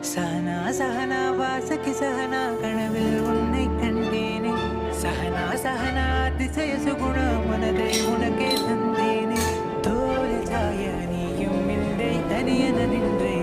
சஹனா சஹனா வாசகி சஹனா கனவில் உன்னை கண்டேனே சஹனா சஹனா அதிசய சுகுண மனதை உனக்கே தந்தேனே தோல் சாய நீயும் இல்லை தனியன நின்றே